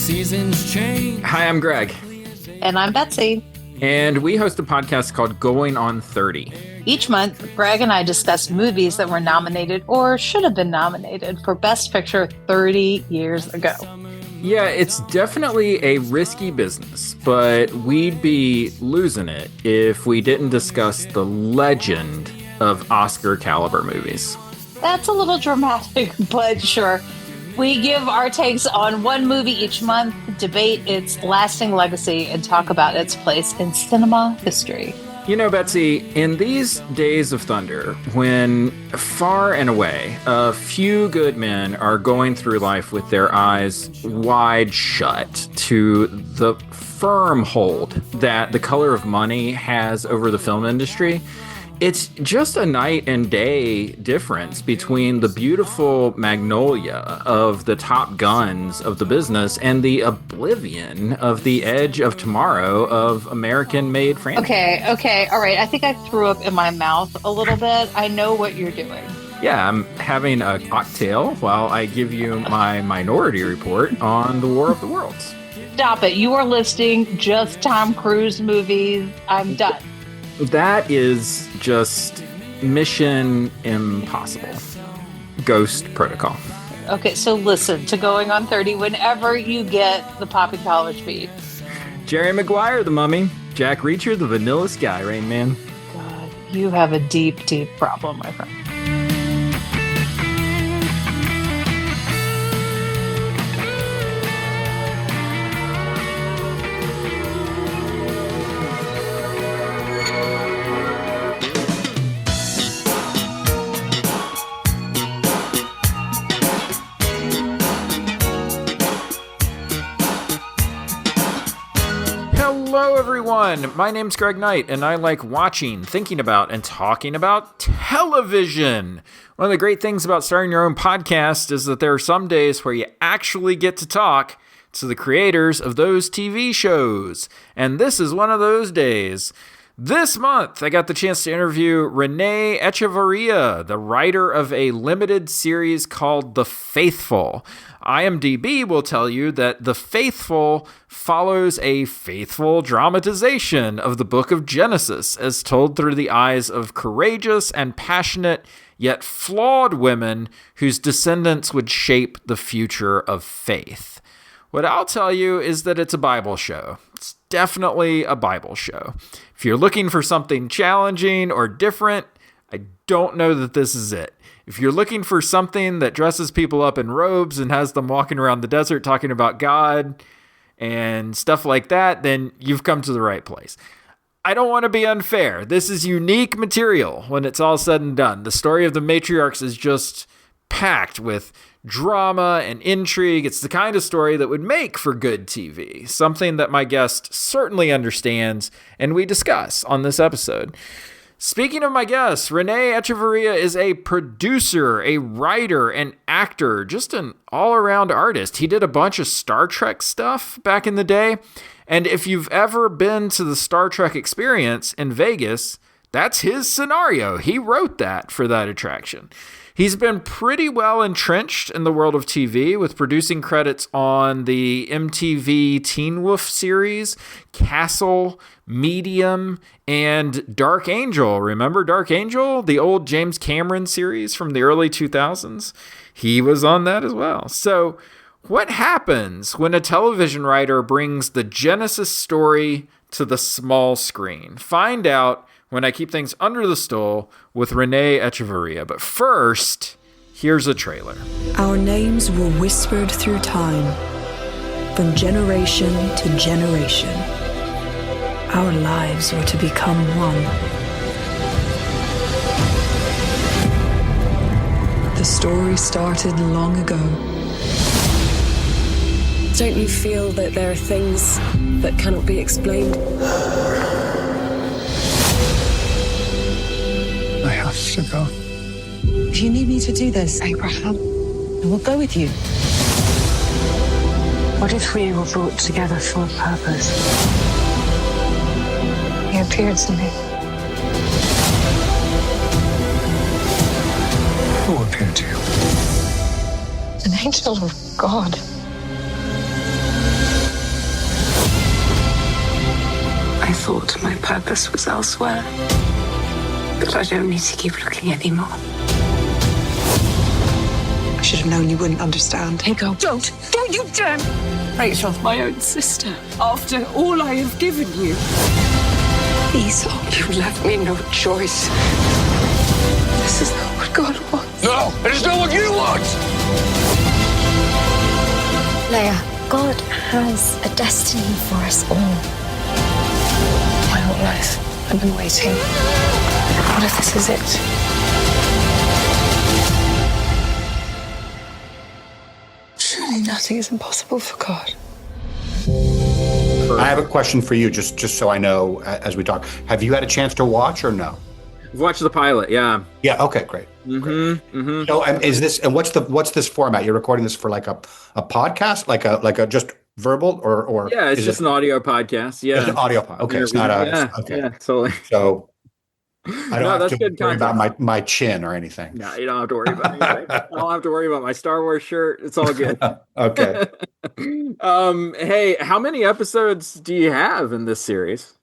seasons change. Hi, I'm Greg. And I'm Betsy. And we host a podcast called Going on 30. Each month, Greg and I discuss movies that were nominated or should have been nominated for Best Picture 30 years ago. Yeah, it's definitely a risky business, but we'd be losing it if we didn't discuss the legend of Oscar caliber movies. That's a little dramatic, but sure. We give our takes on one movie each month, debate its lasting legacy, and talk about its place in cinema history. You know, Betsy, in these days of thunder, when far and away a few good men are going through life with their eyes wide shut to the firm hold that The Color of Money has over the film industry, it's just a night and day difference between the beautiful magnolia of the top guns of the business and the oblivion of the edge of tomorrow of American-made franchise. Okay, all right. I think I threw up in my mouth a little bit. I know what you're doing. Yeah, I'm having a cocktail while I give you my Minority Report on the War of the Worlds. Stop it. You are listing just Tom Cruise movies. I'm done. That is just Mission Impossible. Ghost Protocol. Okay, so listen to Going on 30 whenever you get the Poppy College feed. Jerry Maguire, the Mummy. Jack Reacher, the Vanilla Sky Rain Man. God, you have a deep, deep problem, my friend. Hello, everyone. My name's Greg Knight, and I like watching, thinking about, and talking about television. One of the great things about starting your own podcast is that there are some days where you actually get to talk to the creators of those TV shows. And this is one of those days. This month, I got the chance to interview Renee Echevarria, the writer of a limited series called The Faithful. IMDb will tell you that The Faithful follows a faithful dramatization of the book of Genesis as told through the eyes of courageous and passionate yet flawed women whose descendants would shape the future of faith. What I'll tell you is that it's a Bible show. It's definitely a Bible show. If you're looking for something challenging or different, I don't know that this is it. If you're looking for something that dresses people up in robes and has them walking around the desert talking about God and stuff like that, then you've come to the right place. I don't want to be unfair. This is unique material when it's all said and done. The story of the matriarchs is just packed with drama and intrigue. It's the kind of story that would make for good TV, something that my guest certainly understands and we discuss on this episode. Speaking of my guest, Renee Echevarria is a producer, a writer, an actor, just an all-around artist. He did a bunch of Star Trek stuff back in the day, and if you've ever been to the Star Trek experience in Vegas, that's his scenario. He wrote that for that attraction. He's been pretty well entrenched in the world of TV with producing credits on the MTV Teen Wolf series, Castle, Medium, and Dark Angel. Remember Dark Angel? The old James Cameron series from the early 2000s? He was on that as well. So what happens when a television writer brings the Genesis story to the small screen? Find out when I keep things under the stole with Renee Echevarria. But first, here's a trailer. Our names were whispered through time, from generation to generation. Our lives were to become one. The story started long ago. Don't you feel that there are things that cannot be explained? I have to go. If you need me to do this, Abraham, I will go with you. What if we were brought together for a purpose? He appeared to me. Who appeared to you? An angel of God. thought my purpose was elsewhere. But I don't need to keep looking anymore. I should have known you wouldn't understand. Hagar, don't you dare! Rachel, my own sister. After all I have given you. Please, You left me no choice. This is not what God wants. No, it is not what you want! Leia, God has a destiny for us all. My whole life, I've been waiting. What if this is it? Surely nothing is impossible for God. I have a question for you, just so I know as we talk. Have you had a chance to watch or no? Watch the pilot, yeah. Yeah. Okay. Great. So, is this and what's this format? You're recording this for like a podcast, like a just verbal or Yeah, it's just an audio podcast. Yeah, it's an audio podcast. Okay, it's not a okay. Yeah, totally. So I don't have to worry about my chin or anything. No, you don't have to worry about anything. I don't have to worry about my Star Wars shirt. It's all good. Okay. Hey, how many episodes do you have in this series?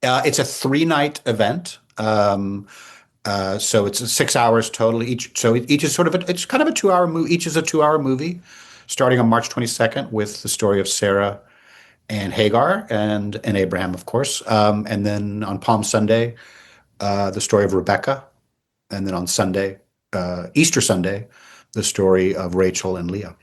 It's a 3-night event. So it's 6 hours total each. So each is sort of it's kind of a 2-hour movie. Each is a 2-hour movie, starting on March 22nd with the story of Sarah and Hagar and Abraham, of course. And then on Palm Sunday, the story of Rebecca. And then on Sunday, Easter Sunday, the story of Rachel and Leah.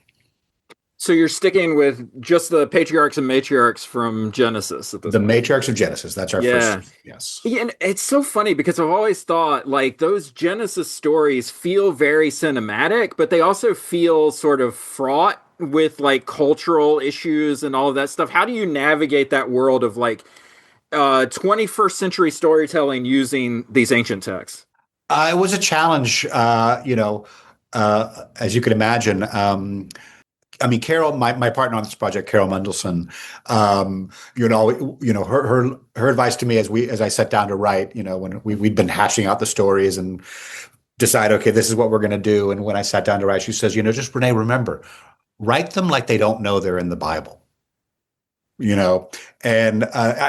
So you're sticking with just the patriarchs and matriarchs from Genesis. At this point. Matriarchs of Genesis. That's our first. Yes. Yeah, and it's so funny because I've always thought like those Genesis stories feel very cinematic, but they also feel sort of fraught with like cultural issues and all of that stuff. How do you navigate that world of like 21st century storytelling using these ancient texts? It was a challenge, as you can imagine. Carol, my partner on this project, Carol Mendelsohn, her advice to me as I sat down to write, when we'd been hashing out the stories and decide, okay, this is what we're going to do. And when I sat down to write, she says, just Renee, remember, write them like they don't know they're in the Bible. And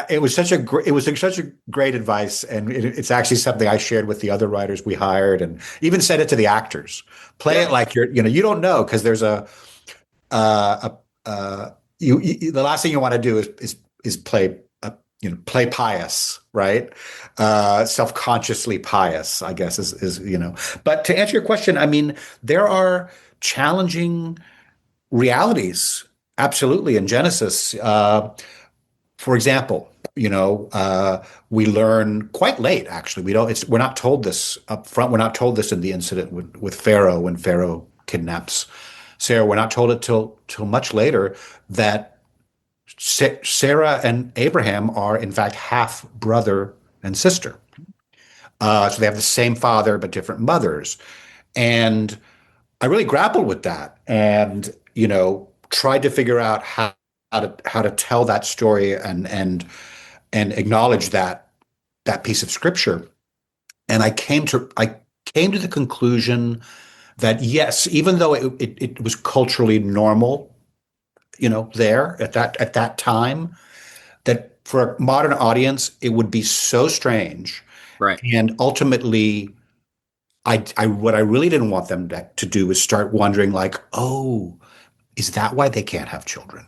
it was such a great advice, and it's actually something I shared with the other writers we hired, and even said it to the actors. Play it like you don't know, because there's the last thing you want to do is play pious, right? Self-consciously pious, I guess is. But to answer your question, there are challenging realities. Absolutely. In Genesis, for example, we learn quite late, actually. We're not told this up front. We're not told this in the incident with Pharaoh, when Pharaoh kidnaps Sarah. We're not told it till much later that Sarah and Abraham are in fact half brother and sister. So they have the same father, but different mothers. And I really grappled with that and, tried to figure out how to tell that story and acknowledge that piece of scripture. And I came to the conclusion that yes, even though it was culturally normal, there at that time, that for a modern audience it would be so strange, right? And ultimately, what I really didn't want them to do was start wondering, like, oh, is that why they can't have children?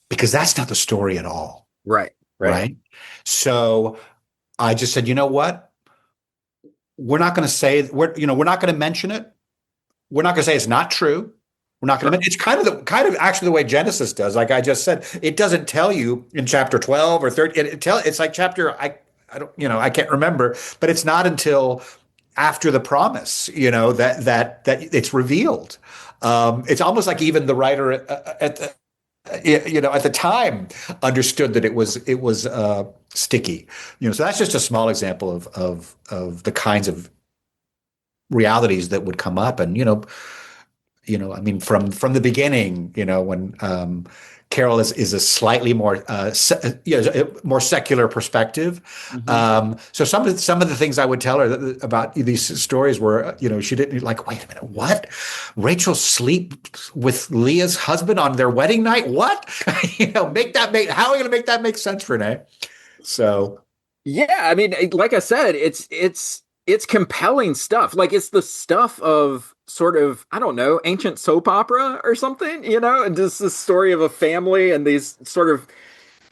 Because that's not the story at all. Right. So I just said, you know what? We're not going to say we're not going to mention it. We're not going to say it's not true. We're not going to. It's kind of actually the way Genesis does. Like I just said, it doesn't tell you in chapter 12 or 13. It's like chapter I I can't remember, but it's not until after the promise, that it's revealed. It's almost like even the writer at the time understood that it was sticky. So that's just a small example of the kinds of realities that would come up. And from the beginning, when Carol is a slightly more more secular perspective. So some of the things I would tell her about these stories were, she didn't like, wait a minute, what? Rachel sleep with Leah's husband on their wedding night? What? How are we going to make that make sense, Renee? So yeah, I mean, like I said, it's compelling stuff. Like it's the stuff of sort of, I don't know, ancient soap opera or something, and just this story of a family and these sort of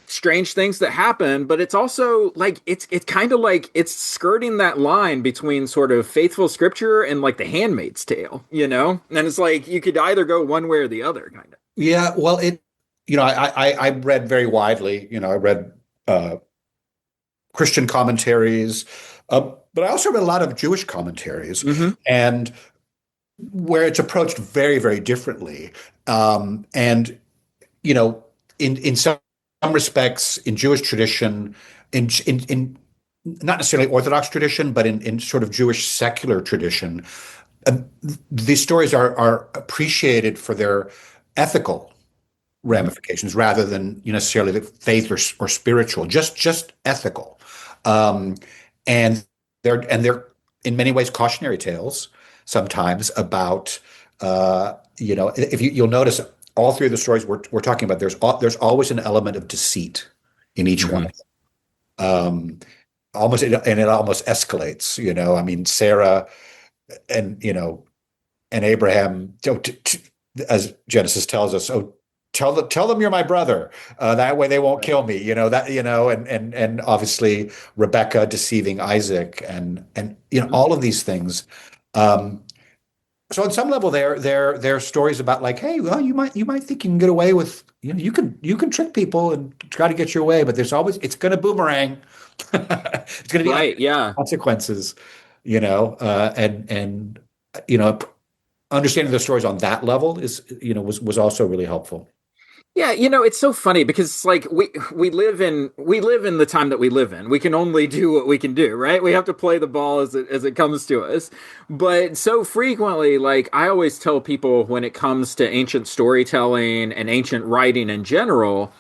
strange things that happen. But it's also like, it's kind of like it's skirting that line between sort of faithful scripture and like the Handmaid's Tale, and it's like you could either go one way or the other, kind of. Yeah, well, I read very widely. I read Christian commentaries, but I also read a lot of Jewish commentaries, and where it's approached very, very differently. In some respects, in Jewish tradition, in not necessarily Orthodox tradition, but in sort of Jewish secular tradition, these stories are appreciated for their ethical ramifications rather than necessarily the faith or spiritual, just ethical. And they're in many ways cautionary tales sometimes about if you'll notice all three of the stories we're talking about, there's always an element of deceit in each one of them. It almost escalates. I mean, Sarah and Abraham, as Genesis tells us, tell them you're my brother. That way they won't kill me. And obviously Rebecca deceiving Isaac, and all of these things. So on some level, they're stories about like, hey, well, you might think you can get away with, you can trick people and try to get your way, but it's going to boomerang. It's going to be right, yeah, consequences. And understanding the stories on that level was also really helpful. Yeah, it's so funny because it's like we live in the time that we live in. We can only do what we can do, right? We have to play the ball as it comes to us. But so frequently, like I always tell people when it comes to ancient storytelling and ancient writing in general,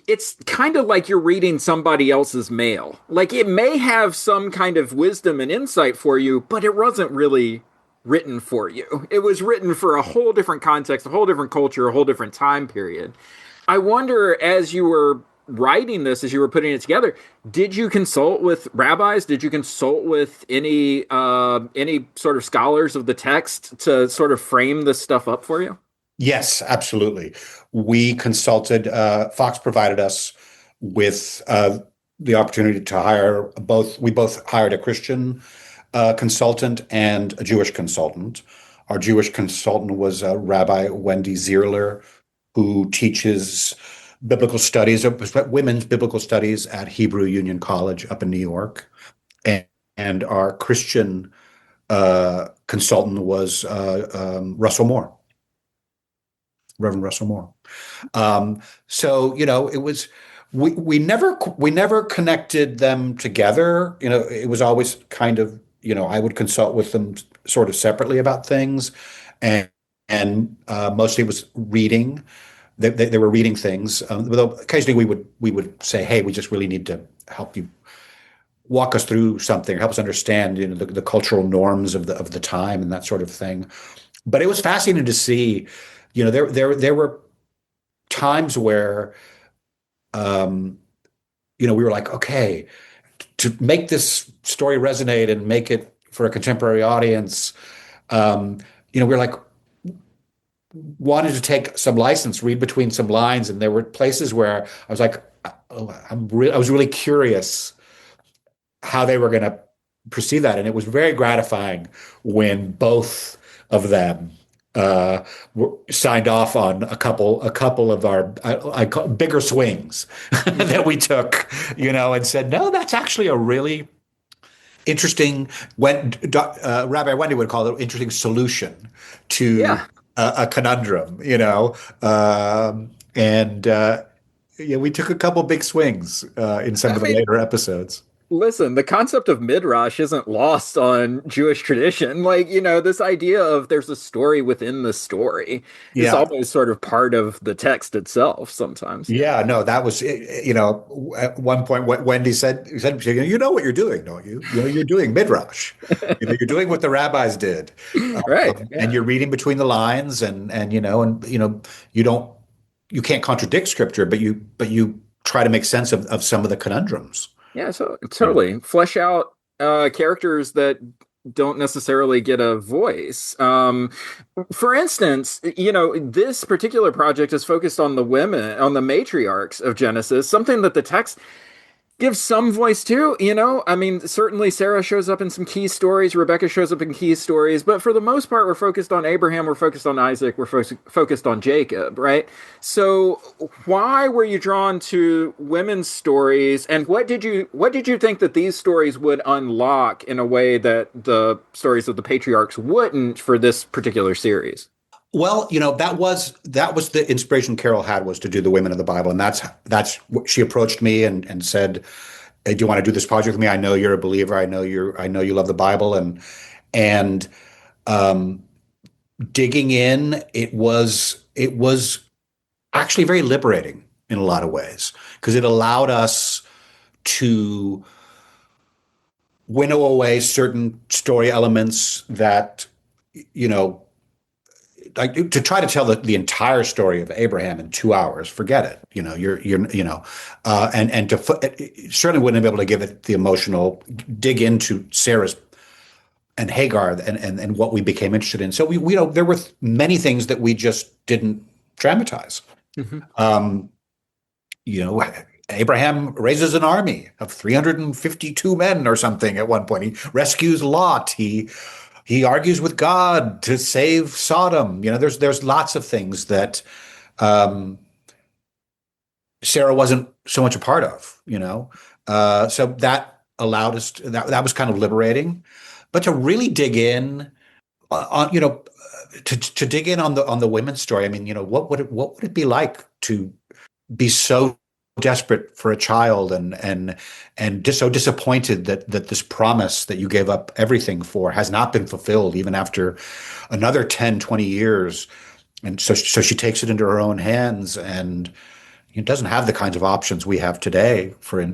it's kind of like you're reading somebody else's mail. Like it may have some kind of wisdom and insight for you, but it wasn't really written for you. It was written for a whole different context, a whole different culture, a whole different time period. I wonder, as you were writing this, as you were putting it together, did you consult with rabbis? Did you consult with any sort of scholars of the text to sort of frame this stuff up for you? Yes, absolutely. We consulted. Fox provided us with the opportunity to hire both. We both hired a Christian consultant and a Jewish consultant. Our Jewish consultant was Rabbi Wendy Zierler, who teaches biblical studies, women's biblical studies at Hebrew Union College up in New York. And our Christian consultant was Russell Moore, Reverend Russell Moore. So, it was, we never connected them together. It was always kind of, I would consult with them sort of separately about things, and mostly it was reading. They were reading things. Though occasionally we would say, "Hey, we just really need to help you walk us through something, or help us understand, the cultural norms of the time and that sort of thing." But it was fascinating to see. There were times where, we were like, okay, to make this story resonate and make it for a contemporary audience, we were like, wanted to take some license, read between some lines, and there were places where I was like, I was really curious how they were going to perceive that, and it was very gratifying when both of them signed off on a couple of our I call bigger swings that we took, and said, no, that's actually a really interesting, Rabbi Wendy would call it, interesting solution to a conundrum, we took a couple big swings in some of the later episodes. Listen, the concept of midrash isn't lost on Jewish tradition. Like, this idea of there's a story within the story is Yeah. almost sort of part of the text itself sometimes. Yeah, no, that was, at one point what Wendy said, you know what you're doing, don't you? You're doing midrash. You're doing what the rabbis did. Right. And you're reading between the lines and you can't contradict scripture, but you try to make sense of some of the conundrums. Yeah, so totally flesh out characters that don't necessarily get a voice. For instance, this particular project is focused on the women, on the matriarchs of Genesis, something that the text gives some voice to. I mean, certainly Sarah shows up in some key stories, Rebecca shows up in key stories, but for the most part, we're focused on Abraham, we're focused on Isaac, we're focused on Jacob, right? So why were you drawn to women's stories, and what did you think that these stories would unlock in a way that the stories of the patriarchs wouldn't for this particular series? Well, that was the inspiration Carol had, was to do the women of the Bible, and that's what she approached me and said, "Hey, do you want to do this project with me? I know you're a believer. I know you love the Bible." And digging in, it was actually very liberating in a lot of ways, because it allowed us to winnow away certain story elements that, like, to try to tell the entire story of Abraham in 2 hours, forget it. And certainly wouldn't be able to give it the emotional dig into Sarah's and Hagar and what we became interested in. So we there were many things that we just didn't dramatize. Mm-hmm. Abraham raises an army of 352 men or something at one point. He rescues Lot. He argues with God to save Sodom. There's lots of things that Sarah wasn't so much a part of. So that allowed us that was kind of liberating, but to really dig in on to dig in on the women's story. I mean, what would it be like to be so desperate for a child and so disappointed that this promise that you gave up everything for has not been fulfilled even after another 10, 20 years. And so she takes it into her own hands, and it doesn't have the kinds of options we have today for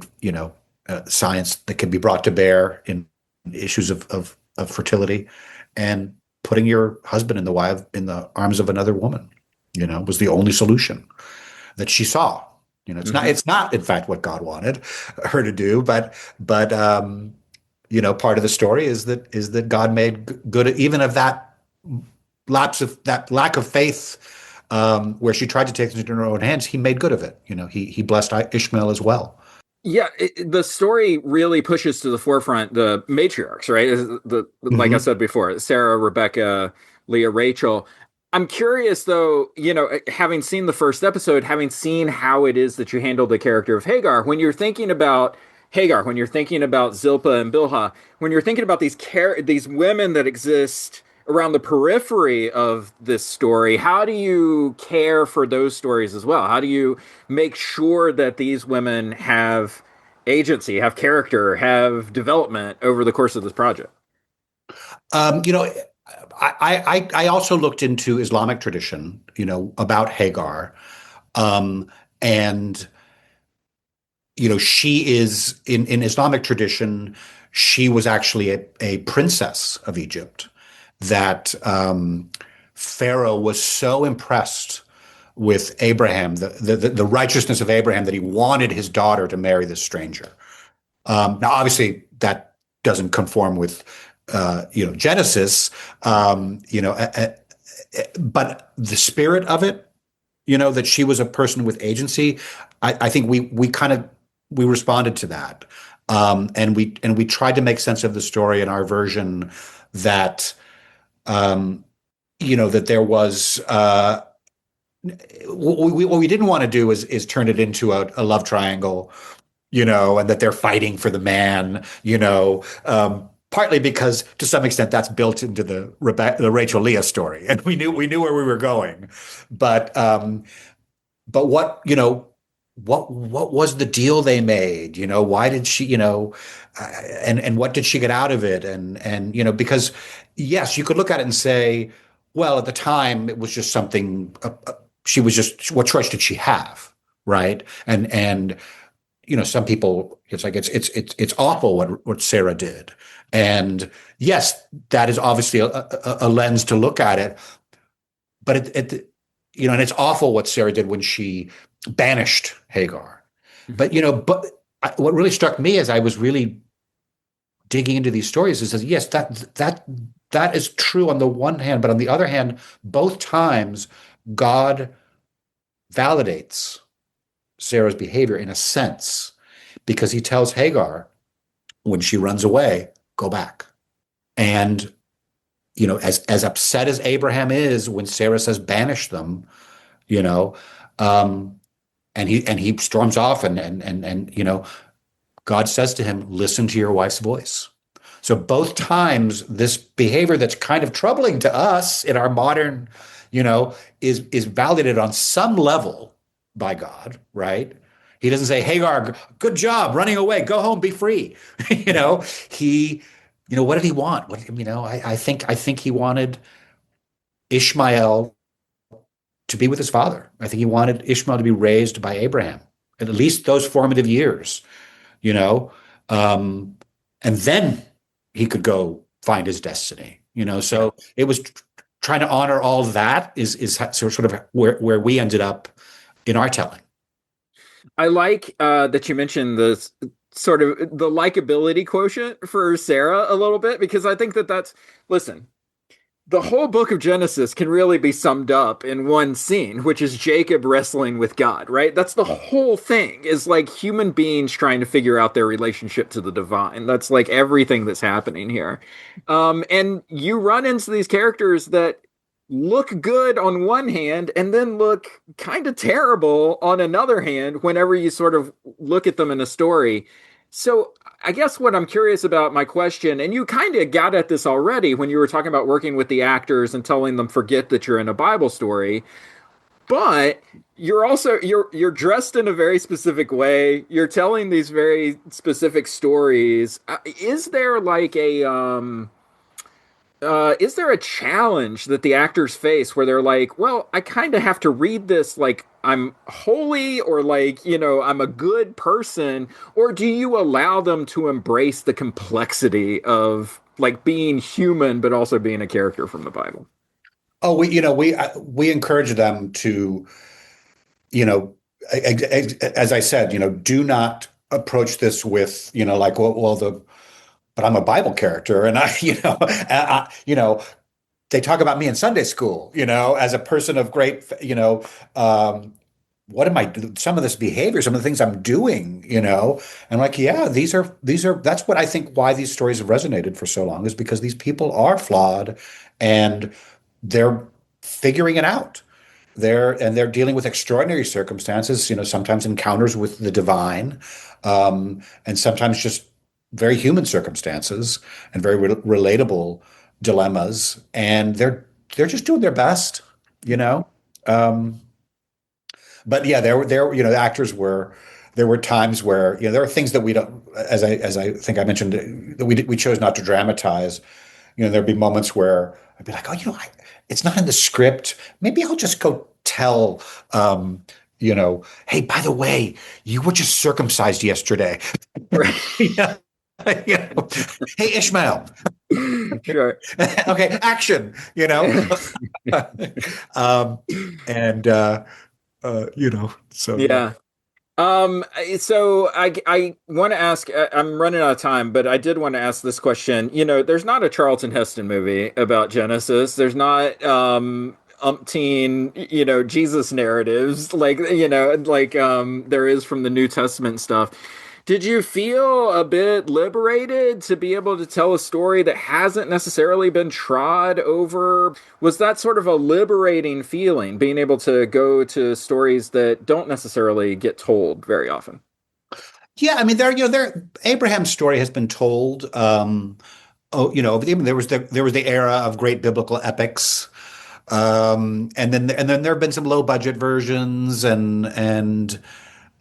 science that can be brought to bear in issues of fertility, and putting your husband in the arms of another woman, was the only solution that she saw. It's not in fact what God wanted her to do, but part of the story is that God made good even of that lack of faith, where she tried to take it into her own hands. He made good of it. He blessed Ishmael as well. Yeah, the story really pushes to the forefront the matriarchs, right? Like I said before, Sarah, Rebecca, Leah, Rachel. I'm curious, though, having seen the first episode, having seen how it is that you handle the character of Hagar, when you're thinking about Hagar, when you're thinking about Zilpah and Bilhah, when you're thinking about these women that exist around the periphery of this story, how do you care for those stories as well? How do you make sure that these women have agency, have character, have development over the course of this project? I also looked into Islamic tradition, about Hagar, and she is in Islamic tradition. She was actually a princess of Egypt that Pharaoh was so impressed with Abraham, the righteousness of Abraham, that he wanted his daughter to marry this stranger. Now, obviously, that doesn't conform with Genesis, but the spirit of it, that she was a person with agency. I think we responded to that, and we tried to make sense of the story in our version that, that there was. What we didn't want to do is turn it into a love triangle, and that they're fighting for the man, partly because to some extent that's built into the Rachel Leah story, and we knew where we were going, but what what was the deal they made? Why did she, and what did she get out of it? And because yes, you could look at it and say, well, at the time it was just something. She was just, what choice did she have, right? And some people, it's like it's awful what Sarah did, and yes, that is obviously a lens to look at it, but and it's awful what Sarah did when she banished Hagar. But what really struck me as I was really digging into these stories is that yes, that is true on the one hand, but on the other hand, both times God validates Sarah's behavior in a sense, because he tells Hagar when she runs away, go back. And as upset as Abraham is when Sarah says banish them, and he storms off, and God says to him, listen to your wife's voice. So both times, this behavior that's kind of troubling to us in our modern, is validated on some level by God, right? He doesn't say, Hagar, good job running away, go home, be free. He, what did he want? I think he wanted Ishmael to be with his father. I think he wanted Ishmael to be raised by Abraham, at least those formative years, and then he could go find his destiny, so it was trying to honor all that is sort of where we ended up in our telling. I like that you mentioned the sort of the likability quotient for Sarah a little bit, because I think listen, the whole book of Genesis can really be summed up in one scene, which is Jacob wrestling with God, right? That's the whole thing, is like human beings trying to figure out their relationship to the divine. That's like everything that's happening here. And you run into these characters that look good on one hand and then look kind of terrible on another hand whenever you sort of look at them in a story. So I guess what I'm curious about, my question, and you kind of got at this already when you were talking about working with the actors and telling them forget that you're in a Bible story, but you're also you're dressed in a very specific way. You're telling these very specific stories. Is there a challenge that the actors face where they're like, well, I kind of have to read this like I'm holy, or like, I'm a good person? Or do you allow them to embrace the complexity of like being human, but also being a character from the Bible? Oh, we encourage them to, as I said, do not approach this with, like, but I'm a Bible character, and they talk about me in Sunday school, as a person of great, what am I, some of this behavior, some of the things I'm doing, and like, yeah, these are, that's what I think why these stories have resonated for so long, is because these people are flawed and they're figuring it out. They're dealing with extraordinary circumstances, sometimes encounters with the divine, and sometimes just very human circumstances and very relatable dilemmas, and they're just doing their best, but yeah, the actors there were times where, there are things that we don't, as I think I mentioned, that we chose not to dramatize. There'd be moments where I'd be like, oh, it's not in the script. Maybe I'll just go tell, hey, by the way, you were just circumcised yesterday. Right. Hey, Ishmael. Sure. Okay, action. So yeah. So I want to ask, I'm running out of time, but I did want to ask this question. There's not a Charlton Heston movie about Genesis. There's not umpteen, Jesus narratives like there is from the New Testament stuff. Did you feel a bit liberated to be able to tell a story that hasn't necessarily been trod over? Was that sort of a liberating feeling, being able to go to stories that don't necessarily get told very often? Yeah, I mean, Abraham's story has been told. Even there was the era of great biblical epics, and then there have been some low budget versions, and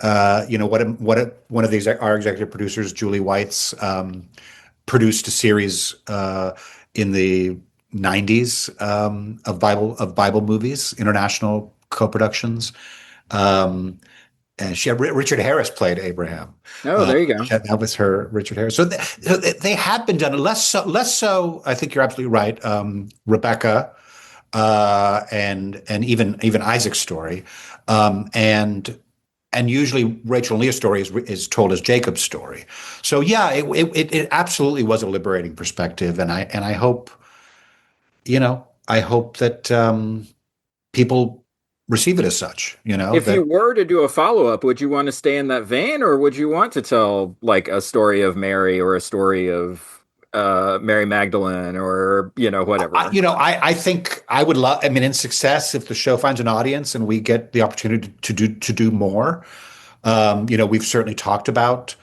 One of our executive producers, Julie Whites, produced a series in the 90s of Bible movies, international co-productions. And she had Richard Harris played Abraham. Oh, there you go. That was her, Richard Harris. So they have been done less so. I think you're absolutely right. Rebecca and even Isaac's story, and usually Rachel and Leah's story is told as Jacob's story. So yeah, it absolutely was a liberating perspective, and I hope, that people receive it as such. If you were to do a follow-up, would you want to stay in that vein, or would you want to tell like a story of Mary or a story of Mary Magdalene or whatever? I think I would love. I mean, in success, if the show finds an audience and we get the opportunity to do more, we've certainly talked about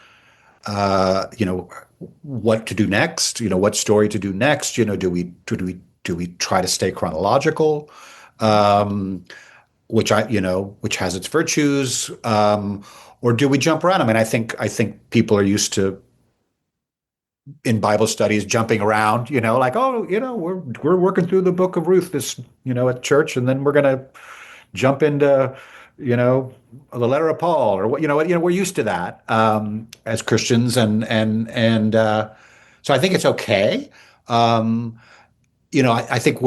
what to do next. What story to do next. Do we try to stay chronological? Which has its virtues, or do we jump around? I mean, I think people are used to, in Bible studies, jumping around. We're working through the book of Ruth at church, and then we're gonna jump into the letter of Paul, or we're used to that as Christians, and so I think it's okay. I think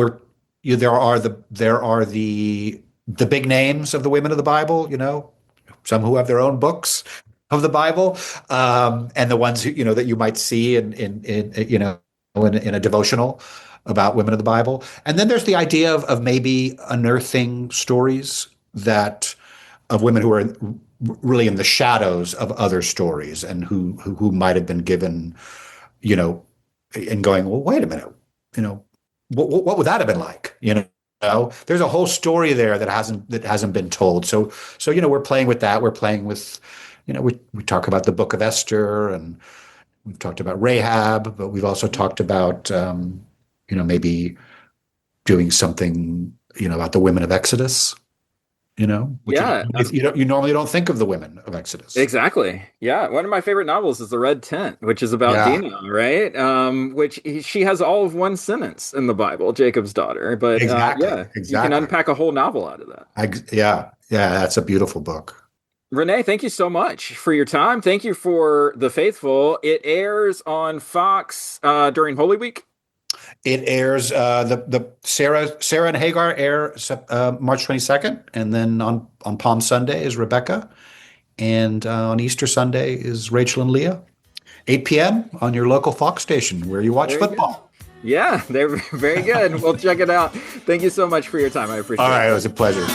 there are the big names of the women of the Bible, some who have their own books of the Bible, and the ones who, that you might see in a devotional about women of the Bible. And then there's the idea of maybe unearthing stories of women who are really in the shadows of other stories, and who might have been given, and going, well, wait a minute, what would that have been like? There's a whole story there that hasn't been told. So we're playing with that. We're playing with, we talk about the Book of Esther, and we've talked about Rahab, but we've also talked about maybe doing something about the women of Exodus. You normally don't think of the women of Exodus. Exactly. Yeah. One of my favorite novels is The Red Tent, which is about Dinah, right? She has all of one sentence in the Bible, Jacob's daughter. But exactly. You can unpack a whole novel out of that. Yeah, that's a beautiful book. Renee, thank you so much for your time. Thank you for The Faithful. It airs on Fox during Holy Week. It airs the Sarah and Hagar air March 22nd, and then on Palm Sunday is Rebecca, and on Easter Sunday is Rachel and Leah. 8 p.m. on your local Fox station where you watch football. Yeah, they're very good. We'll check it out. Thank you so much for your time. I appreciate it. All right, it was a pleasure.